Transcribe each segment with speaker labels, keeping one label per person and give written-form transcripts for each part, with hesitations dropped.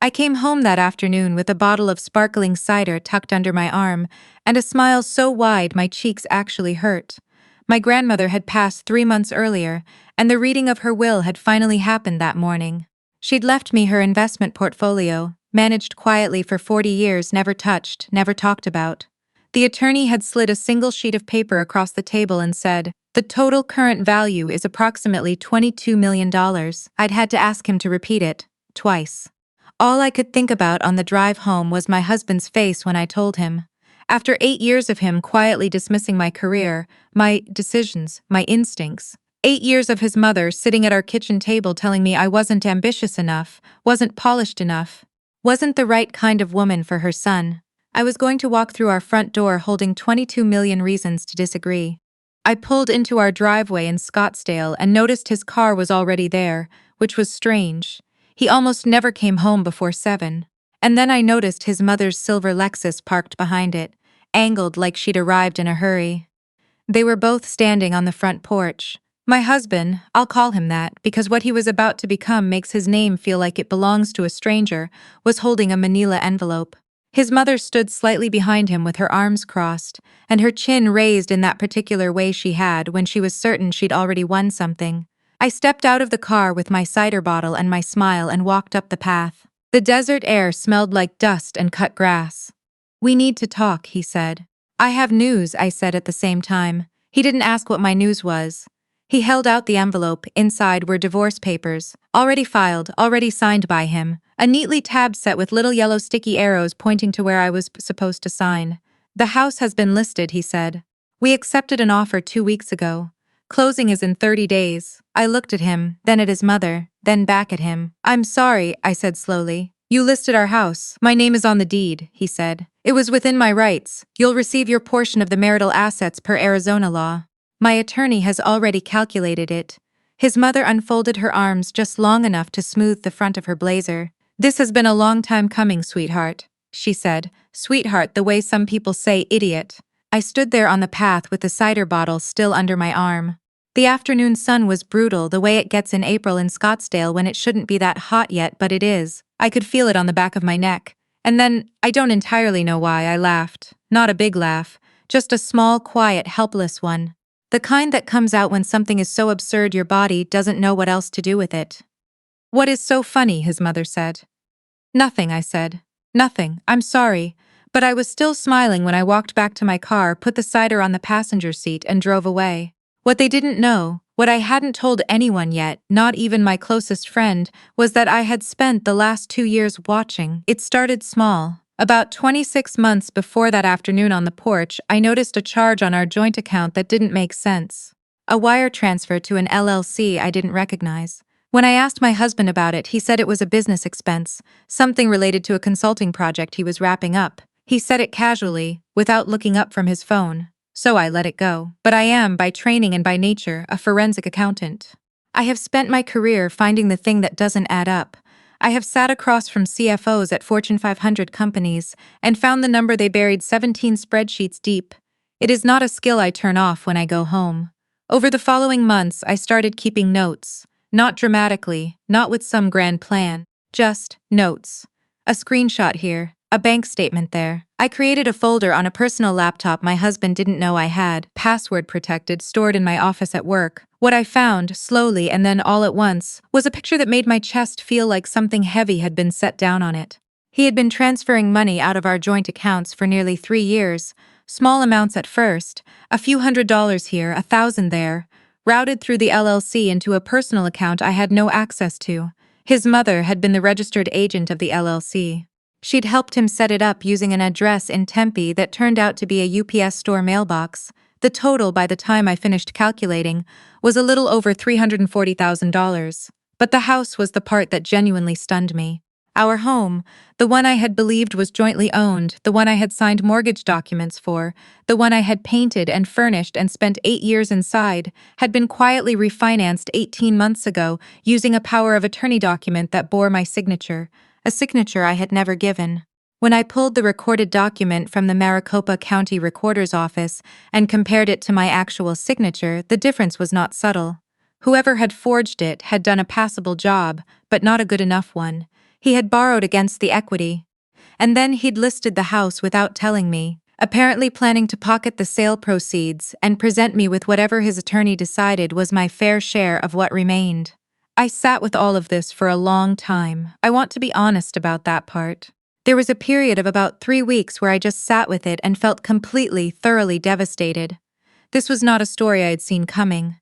Speaker 1: I came home that afternoon with a bottle of sparkling cider tucked under my arm and a smile so wide my cheeks actually hurt. My grandmother had passed 3 months earlier, and the reading of her will had finally happened that morning. She'd left me her investment portfolio, managed quietly for 40 years, never touched, never talked about. The attorney had slid a single sheet of paper across the table and said, "The total current value is approximately $22 million. I'd had to ask him to repeat it, twice. All I could think about on the drive home was my husband's face when I told him. After 8 years of him quietly dismissing my career, my decisions, my instincts. 8 years of his mother sitting at our kitchen table telling me I wasn't ambitious enough, wasn't polished enough, wasn't the right kind of woman for her son. I was going to walk through our front door holding 22 million reasons to disagree. I pulled into our driveway in Scottsdale and noticed his car was already there, which was strange. He almost never came home before 7. And then I noticed his mother's silver Lexus parked behind it, angled like she'd arrived in a hurry. They were both standing on the front porch. My husband, I'll call him that because what he was about to become makes his name feel like it belongs to a stranger, was holding a manila envelope. His mother stood slightly behind him with her arms crossed, and her chin raised in that particular way she had when she was certain she'd already won something. I stepped out of the car with my cider bottle and my smile and walked up the path. The desert air smelled like dust and cut grass. "We need to talk," he said. "I have news," I said at the same time. He didn't ask what my news was. He held out the envelope. Inside were divorce papers, already filed, already signed by him, a neatly tabbed set with little yellow sticky arrows pointing to where I was supposed to sign. "The house has been listed," he said. "We accepted an offer 2 weeks ago. Closing is in 30 days. I looked at him, then at his mother, then back at him. "I'm sorry," I said slowly. "You listed our house. My name is on the deed," he said. "It was within my rights. You'll receive your portion of the marital assets per Arizona law. My attorney has already calculated it." His mother unfolded her arms just long enough to smooth the front of her blazer. "This has been a long time coming, sweetheart," she said. Sweetheart, the way some people say idiot. I stood there on the path with the cider bottle still under my arm. The afternoon sun was brutal, the way it gets in April in Scottsdale when it shouldn't be that hot yet, but it is. I could feel it on the back of my neck. And then, I don't entirely know why, I laughed. Not a big laugh, just a small, quiet, helpless one. The kind that comes out when something is so absurd your body doesn't know what else to do with it. "What is so funny?" his mother said. "Nothing," I said. "Nothing, I'm sorry." But I was still smiling when I walked back to my car, put the cider on the passenger seat, and drove away. What they didn't know, what I hadn't told anyone yet, not even my closest friend, was that I had spent the last 2 years watching. It started small. About 26 months before that afternoon on the porch, I noticed a charge on our joint account that didn't make sense. A wire transfer to an LLC I didn't recognize. When I asked my husband about it, he said it was a business expense, something related to a consulting project he was wrapping up. He said it casually, without looking up from his phone. So I let it go. But I am, by training and by nature, a forensic accountant. I have spent my career finding the thing that doesn't add up. I have sat across from CFOs at Fortune 500 companies and found the number they buried 17 spreadsheets deep. It is not a skill I turn off when I go home. Over the following months, I started keeping notes. Not dramatically, not with some grand plan. Just notes. A screenshot here, a bank statement there. I created a folder on a personal laptop my husband didn't know I had, password protected, stored in my office at work. What I found, slowly and then all at once, was a picture that made my chest feel like something heavy had been set down on it. He had been transferring money out of our joint accounts for nearly 3 years, small amounts at first, a few $100s here, 1,000 there, routed through the LLC into a personal account I had no access to. His mother had been the registered agent of the LLC. She'd helped him set it up using an address in Tempe that turned out to be a UPS store mailbox. The total, by the time I finished calculating, was a little over $340,000. But the house was the part that genuinely stunned me. Our home, the one I had believed was jointly owned, the one I had signed mortgage documents for, the one I had painted and furnished and spent 8 years inside, had been quietly refinanced 18 months ago using a power of attorney document that bore my signature, a signature I had never given. When I pulled the recorded document from the Maricopa County Recorder's Office and compared it to my actual signature, the difference was not subtle. Whoever had forged it had done a passable job, but not a good enough one. He had borrowed against the equity. And then he'd listed the house without telling me, apparently planning to pocket the sale proceeds and present me with whatever his attorney decided was my fair share of what remained. I sat with all of this for a long time. I want to be honest about that part. There was a period of about 3 weeks where I just sat with it and felt completely, thoroughly devastated. This was not a story I had seen coming.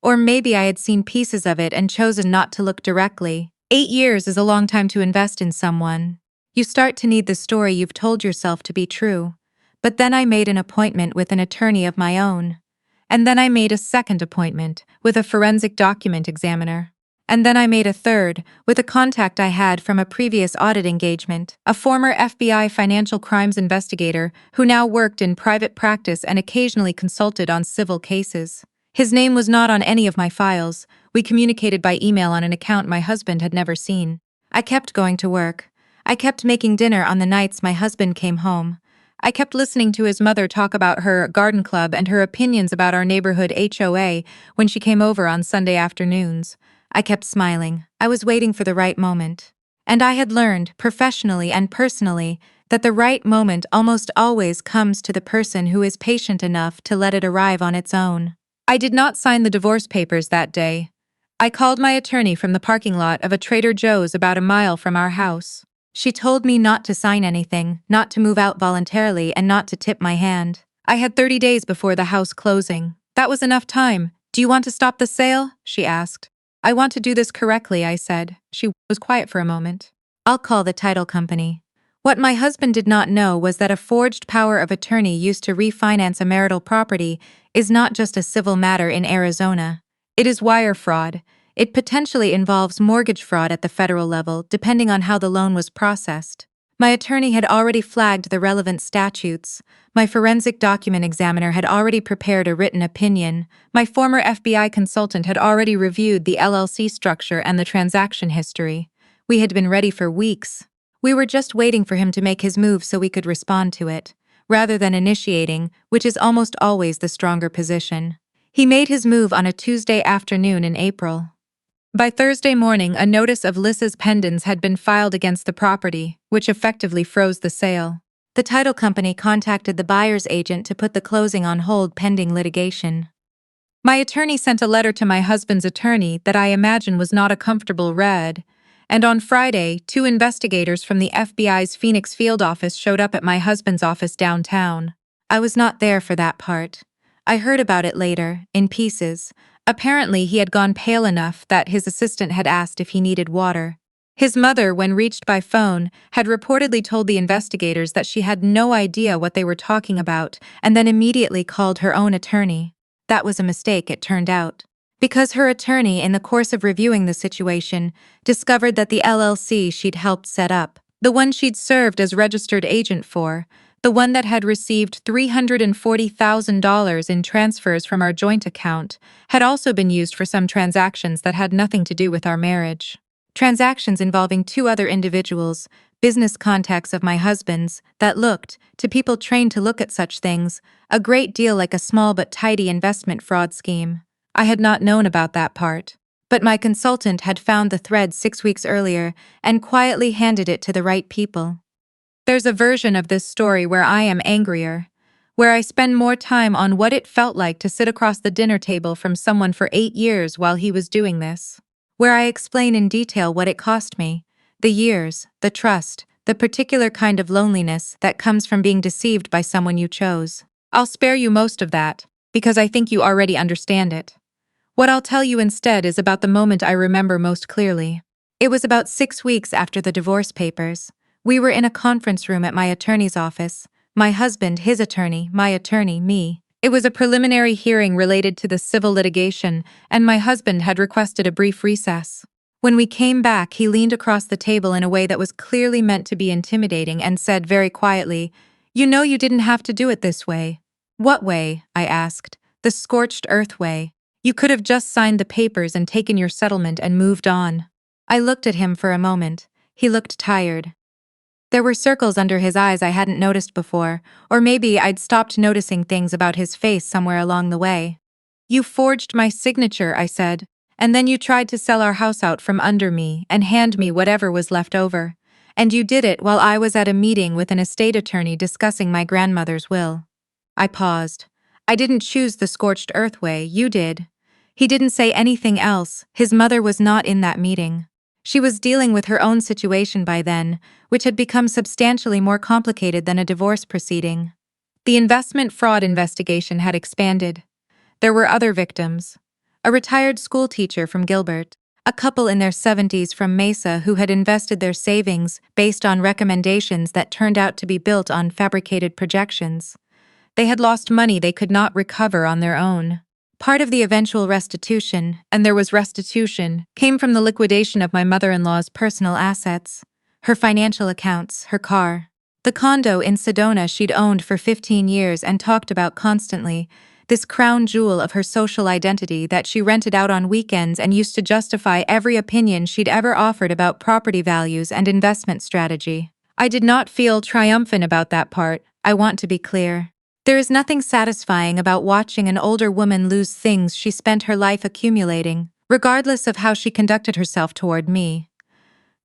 Speaker 1: Or maybe I had seen pieces of it and chosen not to look directly. 8 years is a long time to invest in someone. You start to need the story you've told yourself to be true. But then I made an appointment with an attorney of my own. And then I made a second appointment with a forensic document examiner. And then I made a third with a contact I had from a previous audit engagement, a former FBI financial crimes investigator who now worked in private practice and occasionally consulted on civil cases. His name was not on any of my files. We communicated by email on an account my husband had never seen. I kept going to work. I kept making dinner on the nights my husband came home. I kept listening to his mother talk about her garden club and her opinions about our neighborhood HOA when she came over on Sunday afternoons. I kept smiling. I was waiting for the right moment. And I had learned, professionally and personally, that the right moment almost always comes to the person who is patient enough to let it arrive on its own. I did not sign the divorce papers that day. I called my attorney from the parking lot of a Trader Joe's about a mile from our house. She told me not to sign anything, not to move out voluntarily, and not to tip my hand. I had 30 days before the house closing. That was enough time. "Do you want to stop the sale?" she asked. "I want to do this correctly," I said. She was quiet for a moment. "I'll call the title company." What my husband did not know was that a forged power of attorney used to refinance a marital property is not just a civil matter in Arizona. It is wire fraud. It potentially involves mortgage fraud at the federal level, depending on how the loan was processed. My attorney had already flagged the relevant statutes. My forensic document examiner had already prepared a written opinion. My former FBI consultant had already reviewed the LLC structure and the transaction history. We had been ready for weeks. We were just waiting for him to make his move so we could respond to it, rather than initiating, which is almost always the stronger position. He made his move on a Tuesday afternoon in April. By Thursday morning, a notice of Lissa's pendants had been filed against the property, which effectively froze the sale. The title company contacted the buyer's agent to put the closing on hold pending litigation. My attorney sent a letter to my husband's attorney that I imagine was not a comfortable read, and on Friday, 2 investigators from the FBI's Phoenix field office showed up at my husband's office downtown. I was not there for that part. I heard about it later, in pieces. Apparently, he had gone pale enough that his assistant had asked if he needed water. His mother, when reached by phone, had reportedly told the investigators that she had no idea what they were talking about and then immediately called her own attorney. That was a mistake, it turned out. Because her attorney, in the course of reviewing the situation, discovered that the LLC she'd helped set up, the one she'd served as registered agent for, the one that had received $340,000 in transfers from our joint account, had also been used for some transactions that had nothing to do with our marriage. Transactions involving 2 other individuals, business contacts of my husband's, that looked, to people trained to look at such things, a great deal like a small but tidy investment fraud scheme. I had not known about that part. But my consultant had found the thread 6 weeks earlier and quietly handed it to the right people. There's a version of this story where I am angrier, where I spend more time on what it felt like to sit across the dinner table from someone for 8 years while he was doing this, where I explain in detail what it cost me, the years, the trust, the particular kind of loneliness that comes from being deceived by someone you chose. I'll spare you most of that, because I think you already understand it. What I'll tell you instead is about the moment I remember most clearly. It was about 6 weeks after the divorce papers. We were in a conference room at my attorney's office. My husband, his attorney, my attorney, me. It was a preliminary hearing related to the civil litigation, and my husband had requested a brief recess. When we came back, he leaned across the table in a way that was clearly meant to be intimidating and said very quietly, "You know you didn't have to do it this way." "What way?" I asked. "The scorched earth way. You could have just signed the papers and taken your settlement and moved on." I looked at him for a moment. He looked tired. There were circles under his eyes I hadn't noticed before, or maybe I'd stopped noticing things about his face somewhere along the way. "You forged my signature," I said. And then you tried to sell our house out from under me and hand me whatever was left over. And you did it while I was at a meeting with an estate attorney discussing my grandmother's will. I paused. I didn't choose the scorched earth way, you did. He didn't say anything else. His mother was not in that meeting. She was dealing with her own situation by then, which had become substantially more complicated than a divorce proceeding. The investment fraud investigation had expanded. There were other victims. A retired school teacher from Gilbert, a couple in their 70s from Mesa who had invested their savings based on recommendations that turned out to be built on fabricated projections. They had lost money they could not recover on their own. Part of the eventual restitution, and there was restitution, came from the liquidation of my mother-in-law's personal assets, her financial accounts, her car. The condo in Sedona she'd owned for 15 years and talked about constantly, this crown jewel of her social identity that she rented out on weekends and used to justify every opinion she'd ever offered about property values and investment strategy. I did not feel triumphant about that part, I want to be clear. There is nothing satisfying about watching an older woman lose things she spent her life accumulating, regardless of how she conducted herself toward me.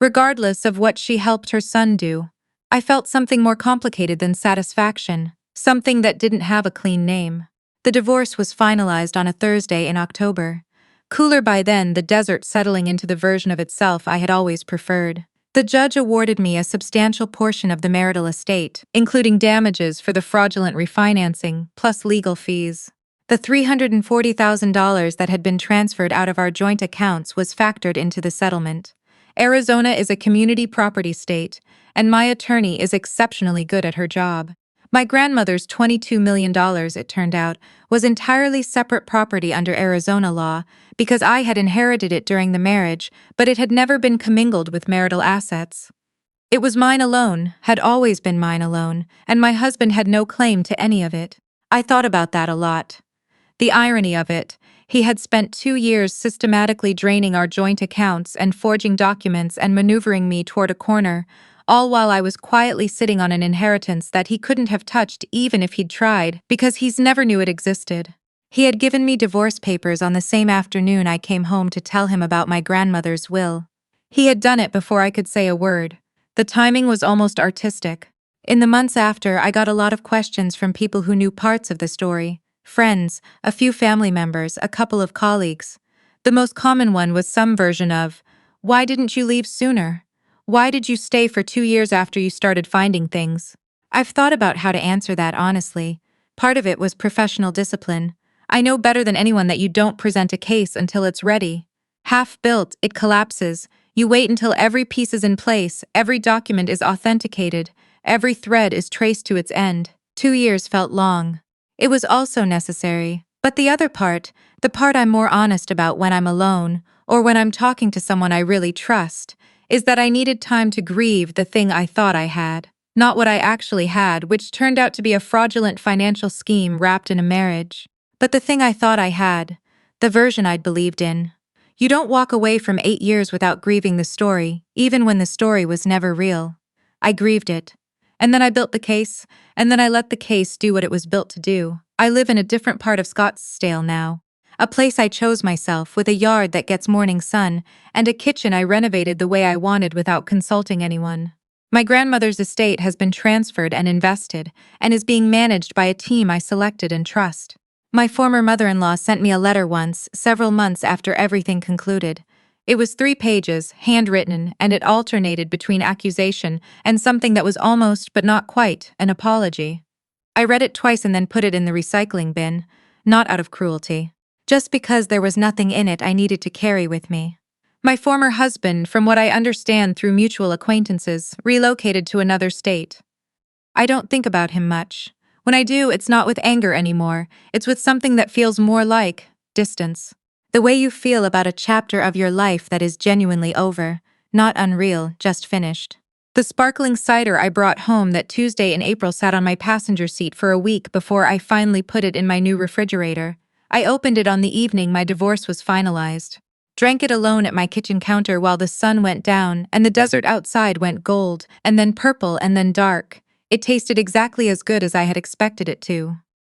Speaker 1: Regardless of what she helped her son do. I felt something more complicated than satisfaction, something that didn't have a clean name. The divorce was finalized on a Thursday in October. Cooler by then, the desert settling into the version of itself I had always preferred. The judge awarded me a substantial portion of the marital estate, including damages for the fraudulent refinancing, plus legal fees. The $340,000 that had been transferred out of our joint accounts was factored into the settlement. Arizona is a community property state, and my attorney is exceptionally good at her job. My grandmother's $22 million, it turned out, was entirely separate property under Arizona law because I had inherited it during the marriage, but it had never been commingled with marital assets. It was mine alone, had always been mine alone, and my husband had no claim to any of it. I thought about that a lot. The irony of it, he had spent 2 years systematically draining our joint accounts and forging documents and maneuvering me toward a corner, all while I was quietly sitting on an inheritance that he couldn't have touched even if he'd tried, because he's never knew it existed. He had given me divorce papers on the same afternoon I came home to tell him about my grandmother's will. He had done it before I could say a word. The timing was almost artistic. In the months after, I got a lot of questions from people who knew parts of the story. Friends, a few family members, a couple of colleagues. The most common one was some version of, "Why didn't you leave sooner? Why did you stay for 2 years after you started finding things?" I've thought about how to answer that honestly. Part of it was professional discipline. I know better than anyone that you don't present a case until it's ready. Half built, it collapses. You wait until every piece is in place, every document is authenticated, every thread is traced to its end. 2 years felt long. It was also necessary. But the other part, the part I'm more honest about when I'm alone, or when I'm talking to someone I really trust, is that I needed time to grieve the thing I thought I had. Not what I actually had, which turned out to be a fraudulent financial scheme wrapped in a marriage. But the thing I thought I had, the version I'd believed in. You don't walk away from 8 years without grieving the story, even when the story was never real. I grieved it. And then I built the case, and then I let the case do what it was built to do. I live in a different part of Scottsdale now. A place I chose myself, with a yard that gets morning sun, and a kitchen I renovated the way I wanted without consulting anyone. My grandmother's estate has been transferred and invested, and is being managed by a team I selected and trust. My former mother-in-law sent me a letter once, several months after everything concluded. It was 3 pages, handwritten, and it alternated between accusation and something that was almost, but not quite, an apology. I read it twice and then put it in the recycling bin, not out of cruelty. Just because there was nothing in it I needed to carry with me. My former husband, from what I understand through mutual acquaintances, relocated to another state. I don't think about him much. When I do, it's not with anger anymore, it's with something that feels more like distance. The way you feel about a chapter of your life that is genuinely over, not unreal, just finished. The sparkling cider I brought home that Tuesday in April sat on my passenger seat for a week before I finally put it in my new refrigerator. I opened it on the evening my divorce was finalized. Drank it alone at my kitchen counter while the sun went down and the desert outside went gold, and then purple and then dark. It tasted exactly as good as I had expected it to.